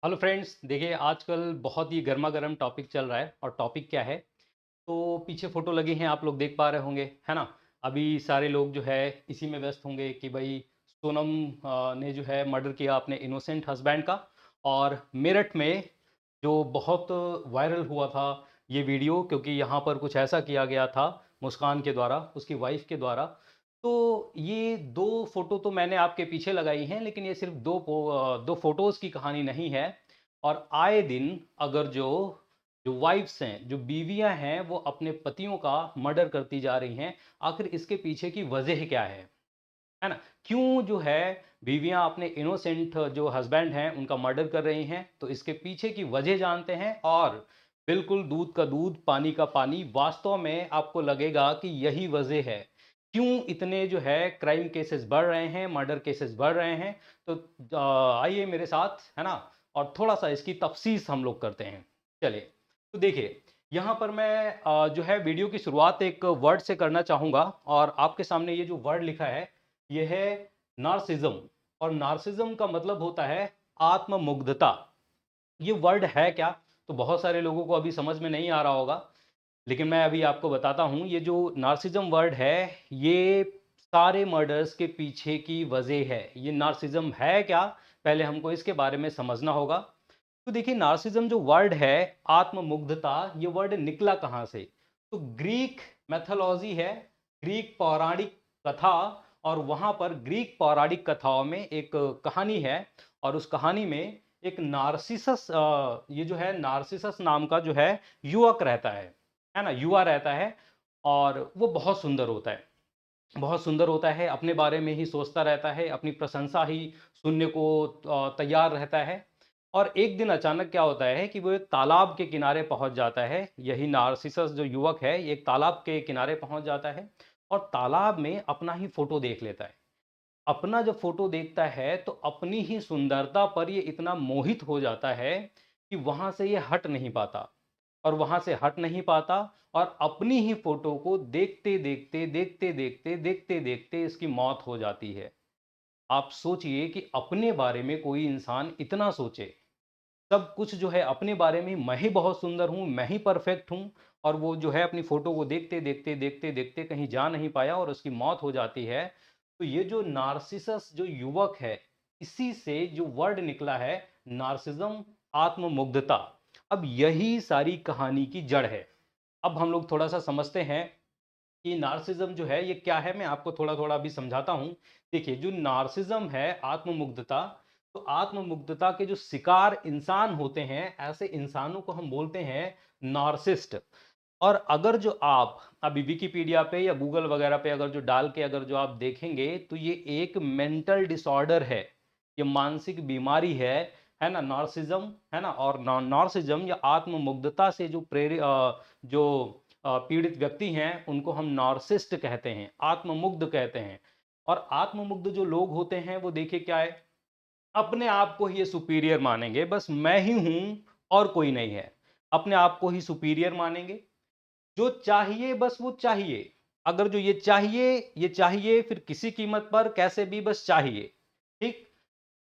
Hello friends, देखिए आजकल बहुत ही गर्मा गर्म टॉपिक चल रहा है। और टॉपिक क्या है? तो पीछे फोटो लगी हैं, आप लोग देख पा रहे होंगे, है ना। अभी सारे लोग जो है इसी में व्यस्त होंगे कि भाई सोनम ने जो है मर्डर किया अपने इनोसेंट हस्बैंड का। और मेरठ में जो बहुत वायरल हुआ था ये वीडियो, क्योंकि यहाँ पर कुछ ऐसा किया गया था मुस्कान के द्वारा, उसकी वाइफ के द्वारा। तो ये दो फोटो तो मैंने आपके पीछे लगाई हैं, लेकिन ये सिर्फ दो फोटोज़ की कहानी नहीं है। और आए दिन अगर जो जो वाइफ्स हैं, जो बीवियां हैं, वो अपने पतियों का मर्डर करती जा रही हैं। आखिर इसके पीछे की वजह क्या है ना? क्यों जो है बीवियां अपने इनोसेंट जो हस्बैंड हैं उनका मर्डर कर रही हैं? तो इसके पीछे की वजह जानते हैं। और बिल्कुल दूध का दूध पानी का पानी, वास्तव में आपको लगेगा कि यही वजह है क्यों इतने जो है क्राइम केसेस बढ़ रहे हैं, मर्डर केसेस बढ़ रहे हैं। तो आइए मेरे साथ, है ना। और थोड़ा सा इसकी तफसीस हम लोग करते हैं। चलिए, तो देखिए, यहाँ पर मैं जो है वीडियो की शुरुआत एक वर्ड से करना चाहूँगा। और आपके सामने ये जो वर्ड लिखा है ये है नार्सिज्म। और नार्सिज्म का मतलब होता है आत्ममुग्धता। ये वर्ड है क्या? तो बहुत सारे लोगों को अभी समझ में नहीं आ रहा होगा, लेकिन मैं अभी आपको बताता हूँ। ये जो नार्सिज्म वर्ड है, ये सारे मर्डर्स के पीछे की वजह है। ये नार्सिज्म है क्या, पहले हमको इसके बारे में समझना होगा। तो देखिए, नार्सिज्म जो वर्ड है, आत्ममुग्धता, ये वर्ड निकला कहाँ से? तो ग्रीक मैथोलॉजी है, ग्रीक पौराणिक कथा। और वहाँ पर ग्रीक पौराणिक कथाओं में एक कहानी है। और उस कहानी में एक नार्सिसस, ये जो है नार्सिसस नाम का जो है युवक रहता है ना, युवा रहता है। और वो बहुत सुंदर होता है, बहुत सुंदर होता है, अपने बारे में ही सोचता रहता है, अपनी प्रशंसा ही सुनने को तैयार रहता है। और एक दिन अचानक क्या होता है कि वो एक तालाब के किनारे पहुंच जाता है। यही नार्सिसस जो युवक है, ये एक तालाब के किनारे पहुंच जाता है। और तालाब में अपना ही फोटो देख लेता है। अपना जब फोटो देखता है तो अपनी ही सुंदरता पर ये इतना मोहित हो जाता है कि वहां से ये हट नहीं पाता। और वहां से हट नहीं पाता। और अपनी ही फोटो को देखते देखते देखते देखते देखते देखते इसकी मौत हो जाती है। आप सोचिए कि अपने बारे में कोई इंसान इतना सोचे, सब कुछ जो है अपने बारे में, मैं ही बहुत सुंदर हूं, मैं ही परफेक्ट हूं। और वो जो है अपनी फोटो को देखते देखते देखते देखते कहीं जा नहीं पाया और उसकी मौत हो जाती है। तो ये जो नार्सिसस जो युवक है, इसी से जो वर्ड निकला है नार्सिज्म, आत्ममुग्धता। अब यही सारी कहानी की जड़ है। अब हम लोग थोड़ा सा समझते हैं कि नार्सिज्म जो है ये क्या है। मैं आपको थोड़ा थोड़ा अभी समझाता हूं। देखिए, जो नार्सिज्म है, आत्ममुग्धता, तो आत्ममुग्धता के जो शिकार इंसान होते हैं, ऐसे इंसानों को हम बोलते हैं नार्सिस्ट। और अगर जो आप अभी विकिपीडिया पे या गूगल वगैरह पे अगर जो डाल के अगर जो आप देखेंगे, तो ये एक मेंटल डिसऑर्डर है, ये मानसिक बीमारी है ना, नार्सिज्म, है ना। और नार्सिज्म या आत्ममुग्धता से जो जो पीड़ित व्यक्ति हैं, उनको हम नार्सिस्ट कहते हैं, आत्ममुग्ध कहते हैं। और आत्ममुग्ध जो लोग होते हैं, वो देखिए क्या है, अपने आप को ही ये सुपीरियर मानेंगे, बस मैं ही हूं और कोई नहीं है। अपने आप को ही सुपीरियर मानेंगे। जो चाहिए बस वो चाहिए। अगर जो ये चाहिए, फिर किसी कीमत पर कैसे भी बस चाहिए। ठीक।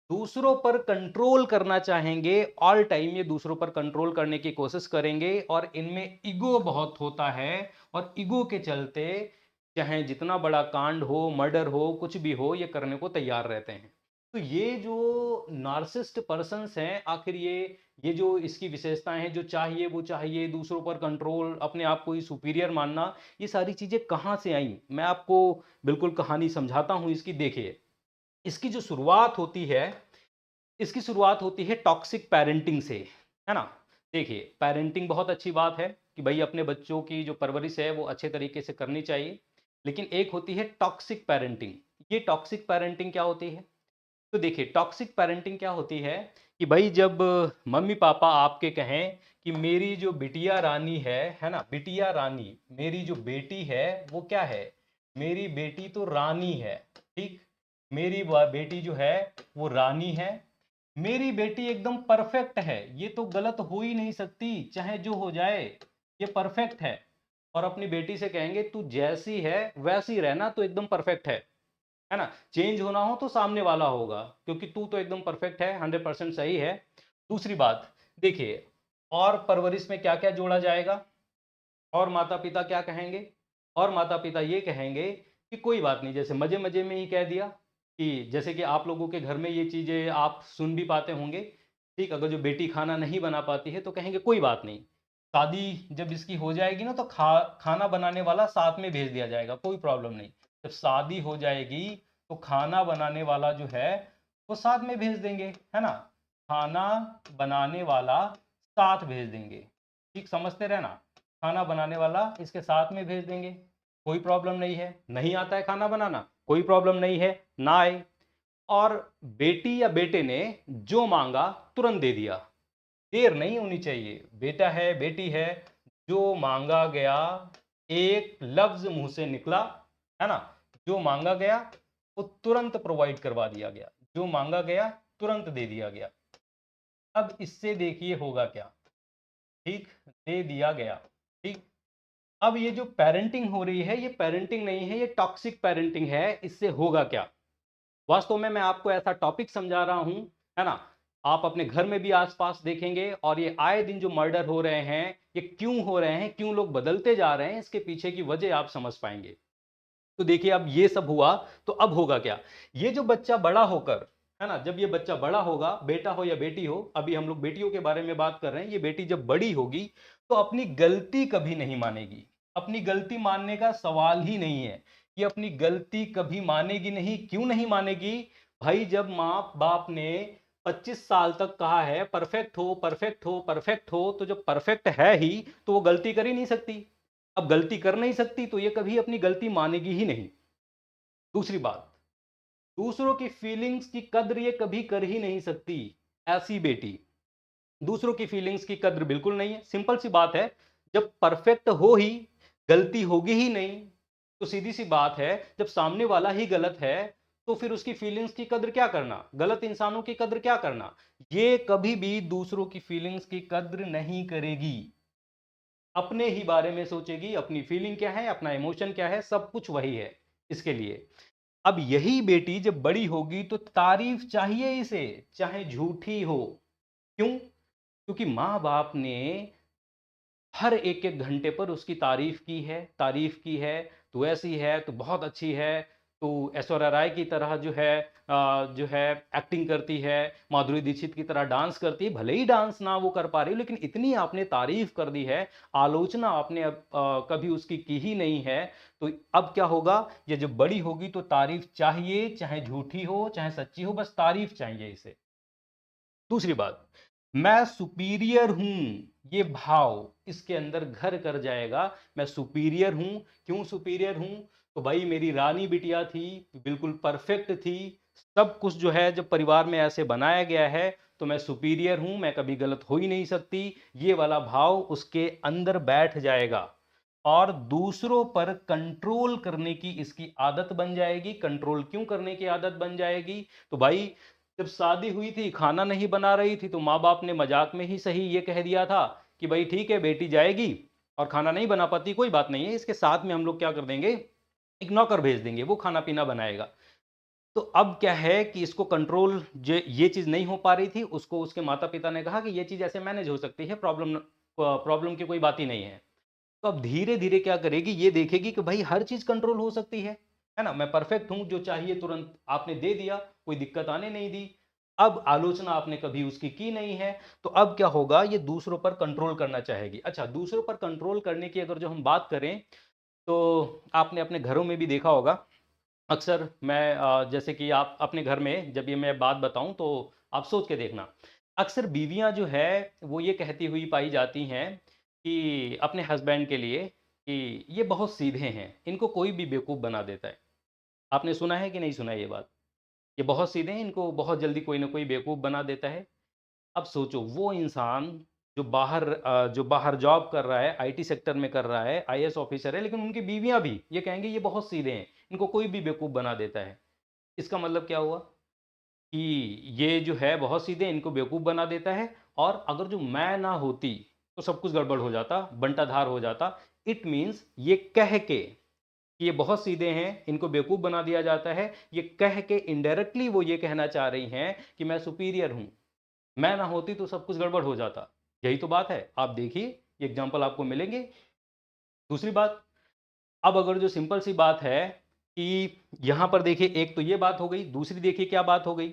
दूसरों पर कंट्रोल करना चाहेंगे, ऑल टाइम ये दूसरों पर कंट्रोल करने की कोशिश करेंगे। और इनमें ईगो बहुत होता है। और ईगो के चलते चाहे जितना बड़ा कांड हो, मर्डर हो, कुछ भी हो, ये करने को तैयार रहते हैं। तो ये जो नार्सिस्ट पर्सन्स हैं, आखिर ये जो इसकी विशेषताएं हैं, जो चाहिए वो चाहिए, दूसरों पर कंट्रोल, अपने आप को ही सुपीरियर मानना, ये सारी चीजें कहाँ से आई, मैं आपको बिल्कुल कहानी समझाता हूं इसकी। देखिए, इसकी जो शुरुआत होती है, इसकी शुरुआत होती है टॉक्सिक पेरेंटिंग से, है ना। देखिए, पेरेंटिंग बहुत अच्छी बात है कि भाई अपने बच्चों की जो परवरिश है वो अच्छे तरीके से करनी चाहिए। लेकिन एक होती है टॉक्सिक पेरेंटिंग। ये टॉक्सिक पेरेंटिंग क्या होती है? तो देखिए, टॉक्सिक पेरेंटिंग क्या होती है कि भाई जब मम्मी पापा आपके कहें कि मेरी जो बिटिया रानी है ना, बिटिया रानी, मेरी जो बेटी है वो क्या है, मेरी बेटी तो रानी है। ठीक। मेरी बेटी जो है वो रानी है। मेरी बेटी एकदम परफेक्ट है, ये तो गलत हो ही नहीं सकती, चाहे जो हो जाए, ये परफेक्ट है। और अपनी बेटी से कहेंगे तू जैसी है वैसी रहना, तो एकदम परफेक्ट है ना। चेंज होना हो तो सामने वाला होगा, क्योंकि तू तो एकदम परफेक्ट है, 100% सही है। दूसरी बात देखिए, और परवरिश में क्या क्या जोड़ा जाएगा, और माता पिता क्या कहेंगे, और माता पिता ये कहेंगे कि कोई बात नहीं, जैसे मजे मजे में ही कह दिया कि जैसे कि आप लोगों के घर में ये चीजें आप सुन भी पाते होंगे। ठीक, अगर जो बेटी खाना नहीं बना पाती है तो कहेंगे कोई बात नहीं, शादी जब इसकी हो जाएगी ना तो खाना बनाने वाला साथ में भेज दिया जाएगा, कोई प्रॉब्लम नहीं। जब शादी हो जाएगी तो खाना बनाने वाला जो है वो साथ में भेज देंगे, है ना। खाना बनाने वाला साथ भेज देंगे, ठीक समझते रहना। खाना बनाने वाला इसके साथ में भेज देंगे, कोई प्रॉब्लम नहीं है। नहीं आता है खाना बनाना, कोई प्रॉब्लम नहीं है, ना आए। और बेटी या बेटे ने जो मांगा तुरंत दे दिया, देर नहीं होनी चाहिए। बेटा है बेटी है, जो मांगा गया, एक लफ्ज मुंह से निकला, है ना, जो मांगा गया वो तुरंत प्रोवाइड करवा दिया गया, जो मांगा गया तुरंत दे दिया गया। अब इससे देखिए होगा क्या, ठीक, दे दिया गया, ठीक। अब ये जो पेरेंटिंग हो रही है ये पेरेंटिंग नहीं है, ये टॉक्सिक पेरेंटिंग है। इससे होगा क्या, वास्तव में मैं आपको ऐसा टॉपिक समझा रहा हूं, है ना। आप अपने घर में भी आसपास देखेंगे, और ये आए दिन जो मर्डर हो रहे हैं ये क्यों हो रहे हैं, क्यों लोग बदलते जा रहे हैं, इसके पीछे की वजह आप समझ पाएंगे। तो देखिए, अब ये सब हुआ तो अब होगा क्या, ये जो बच्चा बड़ा होकर, है ना, जब ये बच्चा बड़ा होगा, बेटा हो या बेटी हो, अभी हम लोग बेटियों के बारे में बात कर रहे हैं, ये बेटी जब बड़ी होगी तो अपनी गलती कभी नहीं मानेगी। अपनी गलती मानने का सवाल ही नहीं है, ये अपनी गलती कभी मानेगी नहीं। क्यों नहीं मानेगी भाई, जब माँ बाप ने 25 साल तक कहा है परफेक्ट हो परफेक्ट हो परफेक्ट हो, तो जब परफेक्ट है ही तो वो गलती कर ही नहीं सकती। अब गलती कर नहीं सकती तो ये कभी अपनी गलती मानेगी ही नहीं। दूसरी बात, दूसरों की फीलिंग्स की कद्र ये कभी कर ही नहीं सकती। ऐसी बेटी दूसरों की फीलिंग्स की कद्र बिल्कुल नहीं है। सिंपल सी बात है, जब परफेक्ट हो ही, गलती होगी ही नहीं, तो सीधी सी बात है, जब सामने वाला ही गलत है तो फिर उसकी फीलिंग्स की कद्र क्या करना, गलत इंसानों की कद्र क्या करना। ये कभी भी दूसरों की फीलिंग्स की कद्र नहीं करेगी, अपने ही बारे में सोचेगी। अपनी फीलिंग क्या है, अपना इमोशन क्या है, सब कुछ वही है इसके लिए। अब यही बेटी जब बड़ी होगी तो तारीफ चाहिए इसे, चाहे झूठी हो। क्यों? क्योंकि माँ बाप ने हर एक एक घंटे पर उसकी तारीफ की है, तारीफ की है। तू ऐसी है, तू बहुत अच्छी है, तू ऐश्वर्या राय की तरह जो है एक्टिंग करती है, माधुरी दीक्षित की तरह डांस करती है। भले ही डांस ना वो कर पा रही, लेकिन इतनी आपने तारीफ कर दी है, आलोचना आपने अब कभी उसकी की ही नहीं है। तो अब क्या होगा, ये जब बड़ी होगी तो तारीफ चाहिए, चाहे झूठी हो चाहे सच्ची हो, बस तारीफ चाहिए इसे। दूसरी बात, मैं सुपीरियर हूं, ये भाव इसके अंदर घर कर जाएगा। मैं सुपीरियर हूं, क्यों सुपीरियर हूं, तो भाई मेरी रानी बिटिया थी, बिल्कुल परफेक्ट थी, सब कुछ जो है जब परिवार में ऐसे बनाया गया है, तो मैं सुपीरियर हूं, मैं कभी गलत हो ही नहीं सकती। ये वाला भाव उसके अंदर बैठ जाएगा, और दूसरों पर कंट्रोल करने की इसकी आदत बन जाएगी। कंट्रोल क्यों करने की आदत बन जाएगी, तो भाई जब शादी हुई थी, खाना नहीं बना रही थी, तो माँ बाप ने मजाक में ही सही ये कह दिया था कि भाई ठीक है, बेटी जाएगी और खाना नहीं बना पाती, कोई बात नहीं है, इसके साथ में हम लोग क्या कर देंगे, एक नौकर भेज देंगे, वो खाना पीना बनाएगा। तो अब क्या है कि इसको कंट्रोल, ये चीज नहीं हो पा रही थी, उसको उसके माता पिता ने कहा कि ये चीज ऐसे मैनेज हो सकती है, प्रॉब्लम प्रॉब्लम की कोई बात ही नहीं है। तो अब धीरे धीरे क्या करेगी, ये देखेगी कि भाई हर चीज कंट्रोल हो सकती है ना। मैं परफेक्ट हूं, जो चाहिए तुरंत आपने दे दिया, कोई दिक्कत आने नहीं दी। अब आलोचना आपने कभी उसकी की नहीं है, तो अब क्या होगा, ये दूसरों पर कंट्रोल करना चाहेगी। अच्छा, दूसरों पर कंट्रोल करने की अगर जो हम बात करें, तो आपने अपने घरों में भी देखा होगा। अक्सर मैं जैसे कि आप अपने घर में जब ये मैं बात बताऊं तो आप सोच के देखना, अक्सर बीवियां जो है वो ये कहती हुई पाई जाती हैं कि अपने हस्बैंड के लिए कि ये बहुत सीधे हैं, इनको कोई भी बेवकूफ़ बना देता है। आपने सुना है कि नहीं सुना ये बात? ये बहुत सीधे हैं, इनको बहुत जल्दी कोई ना कोई बेवकूफ़ बना देता है। अब सोचो, वो इंसान जो बाहर जॉब कर रहा है, आईटी सेक्टर में कर रहा है, आईएएस ऑफिसर है, लेकिन उनकी बीवियां भी ये कहेंगे ये बहुत सीधे हैं, इनको कोई भी बेवकूफ़ बना देता है। इसका मतलब क्या हुआ कि ये जो है बहुत सीधे, इनको बेवकूफ़ बना देता है, और अगर जो मैं ना होती तो सब कुछ गड़बड़ हो जाता, बंटाधार हो जाता। इट मीन्स ये कह के कि ये बहुत सीधे हैं, इनको बेवकूफ़ बना दिया जाता है, ये कह के इनडायरेक्टली वो ये कहना चाह रही हैं कि मैं सुपीरियर हूँ। मैं ना होती तो सब कुछ गड़बड़ हो जाता। यही तो बात है। आप देखिए, ये एग्ज़ाम्पल आपको मिलेंगे। दूसरी बात, अब अगर जो सिंपल सी बात है कि यहाँ पर देखिए, एक तो ये बात हो गई, दूसरी देखिए क्या बात हो गई।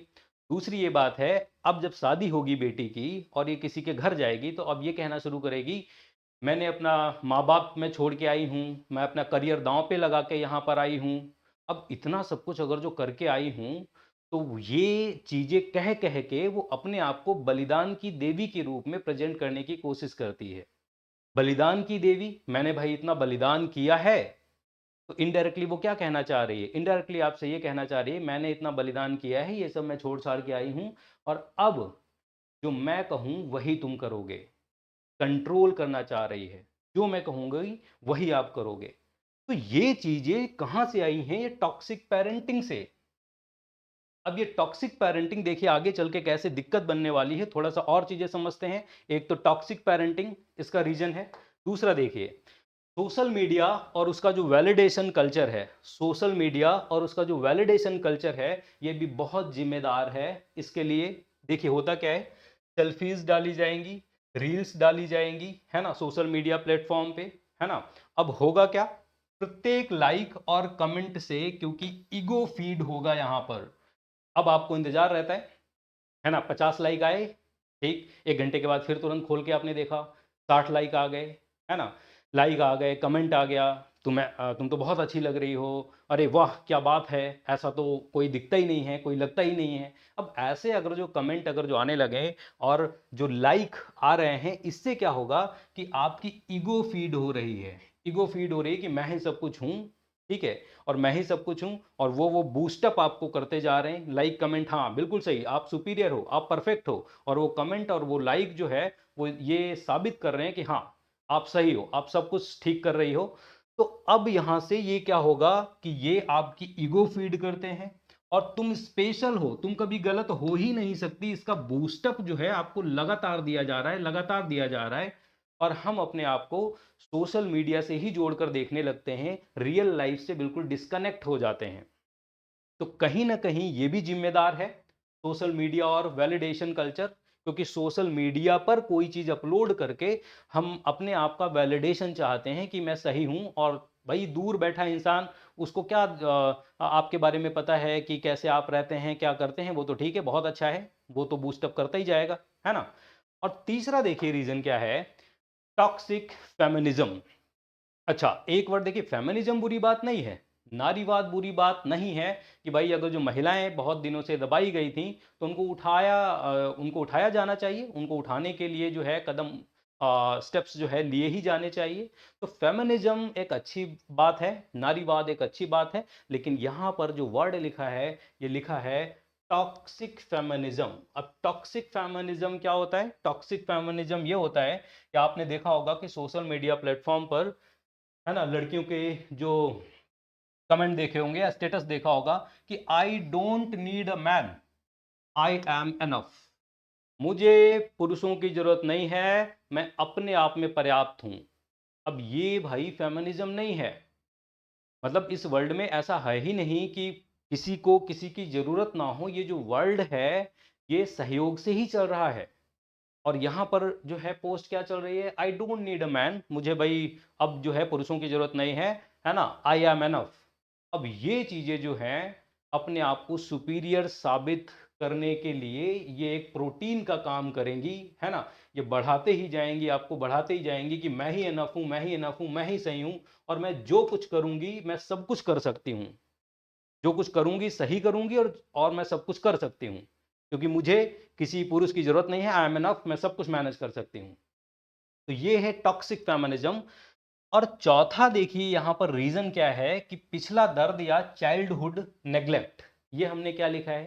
दूसरी ये बात है, अब जब शादी होगी बेटी की और ये किसी के घर जाएगी, तो अब ये कहना शुरू करेगी, मैंने अपना माँ-बाप मैं छोड़ के आई हूँ, मैं अपना करियर दाँव पे लगा के यहाँ पर आई हूँ। अब इतना सब कुछ अगर जो करके आई हूँ, तो ये चीज़ें कह-कह के वो अपने आप को बलिदान की देवी के रूप में प्रेज़ेंट करने की कोशिश करती है। बलिदान की देवी, मैंने भाई इतना बलिदान किया है, तो इनडायरेक्टली वो क्या कहना चाह रही है? इनडायरेक्टली आपसे ये कहना चाह रही है, मैंने इतना बलिदान किया है, ये सब मैं छोड़-छाड़ के आई हूँ और अब जो मैं कहूँ वही तुम करोगे। कंट्रोल करना चाह रही है। जो मैं कहूँगी वही आप करोगे। तो ये चीज़ें कहाँ से आई हैं? ये टॉक्सिक पैरेंटिंग से। अब ये टॉक्सिक पैरेंटिंग देखिए आगे चल के कैसे दिक्कत बनने वाली है, थोड़ा-सा और चीज़ें समझते हैं। एक तो टॉक्सिक पैरेंटिंग इसका रीज़न है। दूसरा देखिए, सोशल मीडिया और उसका जो वैलिडेशन कल्चर है, सोशल मीडिया और उसका जो वैलिडेशन कल्चर है, ये भी बहुत ज़िम्मेदार है इसके लिए। देखिए होता क्या है, सेल्फीज़ डाली जाएँगी, रील्स डाली जाएँगी, है ना? सोशल मीडिया प्लेटफ़ॉर्म पे, है ना? अब होगा क्या? प्रत्येक लाइक और कमेंट से, क्योंकि ईगो फीड होगा यहाँ पर। अब आपको इंतज़ार रहता है ना? 50 लाइक आए, ठीक, 1 घंटे के बाद फिर तुरंत खोल के आपने देखा, 60 लाइक आ गए, है ना? लाइक आ गए, कमेंट आ गया, तुम तो बहुत अच्छी लग रही हो, अरे वाह! क्या बात है, ऐसा तो कोई दिखता ही नहीं है, कोई लगता ही नहीं है। अब ऐसे अगर जो कमेंट अगर जो आने लगे और जो लाइक आ रहे हैं, इससे क्या होगा कि आपकी ईगो फीड हो रही है। ईगो फीड हो रही है कि मैं ही सब कुछ हूँ, ठीक है? और मैं ही सब कुछ हूँ और वो बूस्टअप आपको करते जा रहे हैं। लाइक कमेंट, हाँ, बिल्कुल सही, आप सुपीरियर हो, आप परफेक्ट हो और वो कमेंट और वो लाइक जो है, वो ये साबित कर रहे हैं कि हाँ, आप सही हो, आप सब कुछ ठीक कर रही हो। तो अब यहाँ से ये क्या होगा कि ये आपकी ईगो फीड करते हैं और तुम स्पेशल हो, तुम कभी गलत हो ही नहीं सकती, इसका बूस्टअप जो है आपको लगातार दिया जा रहा है, लगातार दिया जा रहा है और हम अपने आप को सोशल मीडिया से ही जोड़कर देखने लगते हैं, रियल लाइफ से बिल्कुल डिस्कनेक्ट हो जाते हैं। तो कहीं न कहीं ये भी ज़िम्मेदार है, सोशल मीडिया और वैलिडेशन कल्चर, क्योंकि सोशल मीडिया पर कोई चीज़ अपलोड करके हम अपने आप का वैलिडेशन चाहते हैं कि मैं सही हूँ और भई दूर बैठा इंसान, उसको क्या आपके बारे में पता है कि कैसे आप रहते हैं, क्या करते हैं, वो तो ठीक है, बहुत अच्छा है, वो तो बूस्ट अप करता ही जाएगा, है ना? और तीसरा देखिए रीज़न क्या है, टॉक्सिक फेमिनिज़्म। अच्छा, एक वर्ड देखिए, फेमिनिज़्म बुरी बात नहीं है, नारीवाद बुरी बात नहीं है कि भाई अगर जो महिलाएँ बहुत दिनों से दबाई गई थीं, तो उनको उठाया जाना चाहिए, उनको उठाने के लिए जो है कदम स्टेप्स जो है लिए ही जाने चाहिए। तो फेमिनिज़्म एक अच्छी बात है, नारीवाद एक अच्छी बात है, लेकिन यहाँ पर जो वर्ड लिखा है, ये लिखा है टॉक्सिक फेमिनिज़्म। अब टॉक्सिक फेमिनिज़्म क्या होता है? टॉक्सिक फेमिनिज़्म ये होता है कि आपने देखा होगा कि सोशल मीडिया प्लेटफ़ॉर्म पर, है ना, लड़कियों के जो कमेंट देखे होंगे या स्टेटस देखा होगा कि I don't need a man, I am enough. मुझे पुरुषों की जरूरत नहीं है, मैं अपने आप में पर्याप्त हूं। अब ये भाई फेमिनिज्म नहीं है। मतलब इस वर्ल्ड में ऐसा है ही नहीं कि किसी को किसी की जरूरत ना हो। ये जो वर्ल्ड है, ये सहयोग से ही चल रहा है। और यहाँ पर जो है पोस्ट क्या चल रही है, I don't need a man, मुझे भाई अब जो है पुरुषों की जरूरत नहीं है ना, आई एम एनफ। अब ये चीजें जो हैं, अपने आप को सुपीरियर साबित करने के लिए ये एक प्रोटीन का काम करेंगी, है ना। ये बढ़ाते ही जाएंगी, आपको बढ़ाते ही जाएंगी कि मैं ही एनफ हूं, मैं ही एनफ हूं, मैं ही सही हूं और मैं जो कुछ करूंगी मैं सब कुछ कर सकती हूं। जो कुछ करूंगी सही करूंगी और मैं सब कुछ कर सकती हूँ, क्योंकि मुझे किसी पुरुष की जरूरत नहीं है, आई एम एनफ, मैं सब कुछ मैनेज कर सकती हूँ। तो ये है टॉक्सिक फेमिनिज्म। और चौथा देखिए यहाँ पर रीजन क्या है कि पिछला दर्द या चाइल्डहुड नेग्लेक्ट। ये हमने क्या लिखा है,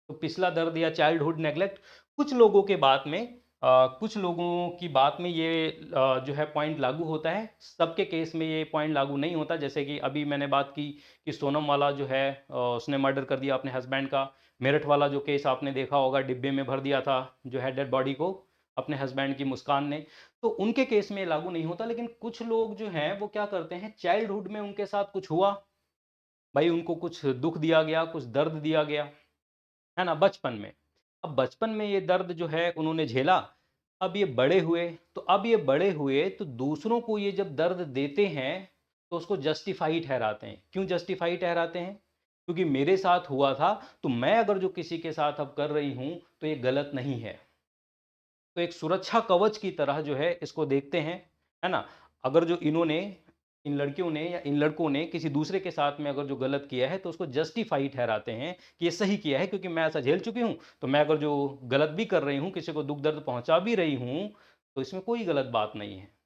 तो पिछला दर्द या चाइल्डहुड नेग्लेक्ट। कुछ लोगों के बात में कुछ लोगों की बात में ये जो है पॉइंट लागू होता है, सबके केस में ये पॉइंट लागू नहीं होता। जैसे कि अभी मैंने बात की कि सोनम वाला जो है, उसने मर्डर कर दिया अपने हस्बैंड का। मेरठ वाला जो केस आपने देखा होगा, डिब्बे में भर दिया था जो है डेड बॉडी को अपने हस्बैंड की मुस्कान ने। तो उनके केस में लागू नहीं होता। लेकिन कुछ लोग जो हैं वो क्या करते हैं, चाइल्डहुड में उनके साथ कुछ हुआ, भाई उनको कुछ दुख दिया गया, कुछ दर्द दिया गया, है ना, बचपन में। अब बचपन में ये दर्द जो है उन्होंने झेला, अब ये बड़े हुए तो दूसरों को ये जब दर्द देते हैं तो उसको जस्टिफाई ठहराते हैं। क्यों जस्टिफाई ठहराते हैं? क्योंकि मेरे साथ हुआ था, तो मैं अगर जो किसी के साथ अब कर रही हूं तो ये गलत नहीं है। तो एक सुरक्षा कवच की तरह जो है इसको देखते हैं, है ना? अगर जो इन्होंने, इन लड़कियों ने या इन लड़कों ने किसी दूसरे के साथ में अगर जो गलत किया है तो उसको जस्टिफाई ठहराते हैं कि ये सही किया है, क्योंकि मैं ऐसा झेल चुकी हूं। तो मैं अगर जो गलत भी कर रही हूं, किसी को दुख दर्द पहुंचा भी रही हूं, तो इसमें कोई गलत बात नहीं है।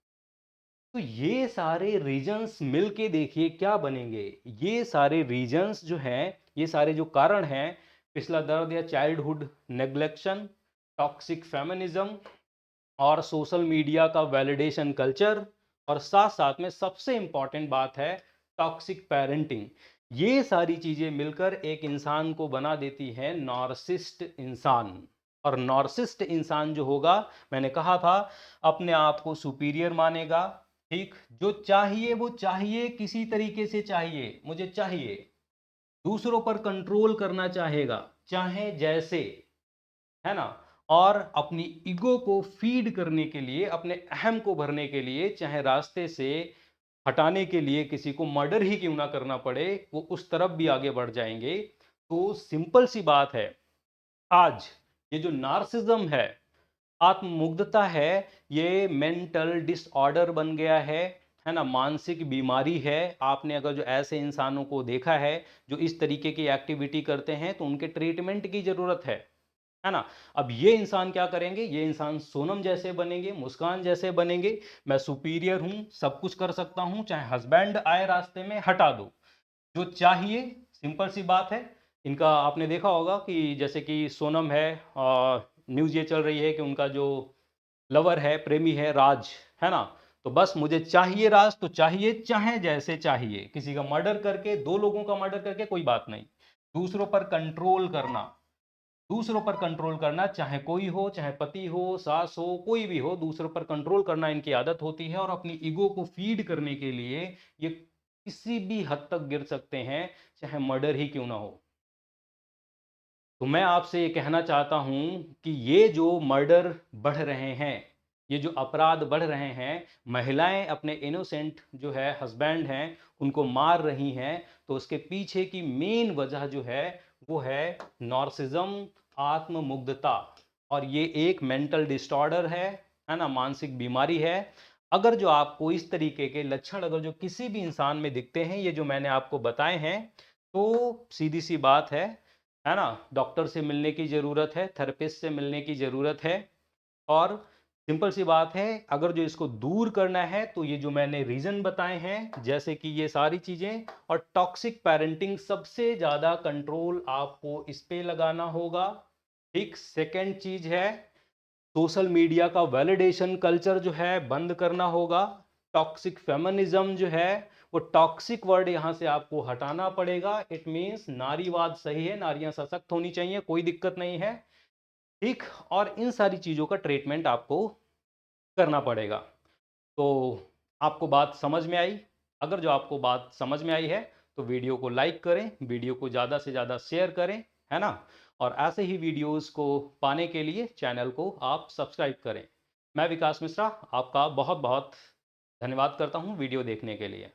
तो ये सारे रीजंस मिलके देखिए क्या बनेंगे। ये सारे रीजंस जो हैं, ये सारे जो कारण हैं, पिछला दर्द या चाइल्डहुड नेग्लेक्शन, टॉक्सिक फेमिनिज्म और सोशल मीडिया का वैलिडेशन कल्चर, और साथ साथ में सबसे इंपॉर्टेंट बात है टॉक्सिक पेरेंटिंग। ये सारी चीजें मिलकर एक इंसान को बना देती है नार्सिस्ट इंसान। और नार्सिस्ट इंसान जो होगा, मैंने कहा था, अपने आप को सुपीरियर मानेगा। ठीक, जो चाहिए वो चाहिए, किसी तरीके से चाहिए, मुझे चाहिए। दूसरों पर कंट्रोल करना चाहेगा, चाहे जैसे, है ना? और अपनी ईगो को फीड करने के लिए, अपने अहम को भरने के लिए, चाहे रास्ते से हटाने के लिए किसी को मर्डर ही क्यों ना करना पड़े, वो उस तरफ भी आगे बढ़ जाएंगे। तो सिंपल सी बात है, आज ये जो नार्सिज्म आत्ममुग्धता है, ये मेंटल डिसऑर्डर बन गया है ना? मानसिक बीमारी है। आपने अगर जो ऐसे इंसानों को देखा है जो इस तरीके की एक्टिविटी करते हैं, तो उनके ट्रीटमेंट की जरूरत है ना? अब ये इंसान क्या करेंगे? ये इंसान सोनम जैसे बनेंगे, मुस्कान जैसे बनेंगे। मैं सुपीरियर हूं, सब कुछ कर सकता हूं, चाहे हस्बैंड आए रास्ते में हटा दो, जो चाहिए। सिंपल सी बात है। इनका आपने देखा होगा कि जैसे कि सोनम है, न्यूज़ ये चल रही है कि उनका जो लवर है, प्रेमी है, राज, है ना? तो बस मुझे चाहिए राज, तो चाहिए, चाहे जैसे चाहिए, किसी का मर्डर करके, दो लोगों का मर्डर करके, कोई बात नहीं। दूसरों पर कंट्रोल करना, दूसरों पर कंट्रोल करना, चाहे कोई हो, चाहे पति हो, सास हो, कोई भी हो, दूसरों पर कंट्रोल करना इनकी आदत होती है। और अपनी ईगो को फीड करने के लिए ये किसी भी हद तक गिर सकते हैं, चाहे मर्डर ही क्यों ना हो। तो मैं आपसे ये कहना चाहता हूं कि ये जो मर्डर बढ़ रहे हैं, ये जो अपराध बढ़ रहे हैं, महिलाएं अपने इनोसेंट जो है हस्बैंड हैं उनको मार रही हैं, तो उसके पीछे की मेन वजह जो है वो है नॉर्सिज्म, आत्ममुग्धता। और ये एक मेंटल डिसऑर्डर है ना? मानसिक बीमारी है। अगर जो आपको इस तरीके के लक्षण अगर जो किसी भी इंसान में दिखते हैं, ये जो मैंने आपको बताए हैं, तो सीधी सी बात है ना? डॉक्टर से मिलने की ज़रूरत है, थेरेपिस्ट से मिलने की ज़रूरत है। और सिंपल सी बात है, अगर जो इसको दूर करना है तो ये जो मैंने रीज़न बताए हैं, जैसे कि ये सारी चीज़ें, और टॉक्सिक पेरेंटिंग, सबसे ज़्यादा कंट्रोल आपको इस पे लगाना होगा। ठीक, सेकंड चीज़ है, सोशल मीडिया का वैलिडेशन कल्चर जो है बंद करना होगा। टॉक्सिक फेमिनिज्म जो है, वो टॉक्सिक वर्ड यहां से आपको हटाना पड़ेगा। इट मींस नारीवाद सही है, नारियां सशक्त होनी चाहिए, कोई दिक्कत नहीं है। ठीक, और इन सारी चीजों का ट्रीटमेंट आपको करना पड़ेगा। तो आपको बात समझ में आई? अगर जो आपको बात समझ में आई है तो वीडियो को लाइक करें, वीडियो को ज़्यादा से ज़्यादा शेयर करें, है ना? और ऐसे ही वीडियोस को पाने के लिए चैनल को आप सब्सक्राइब करें। मैं विकास मिश्रा आपका बहुत बहुत धन्यवाद करता हूँ वीडियो देखने के लिए।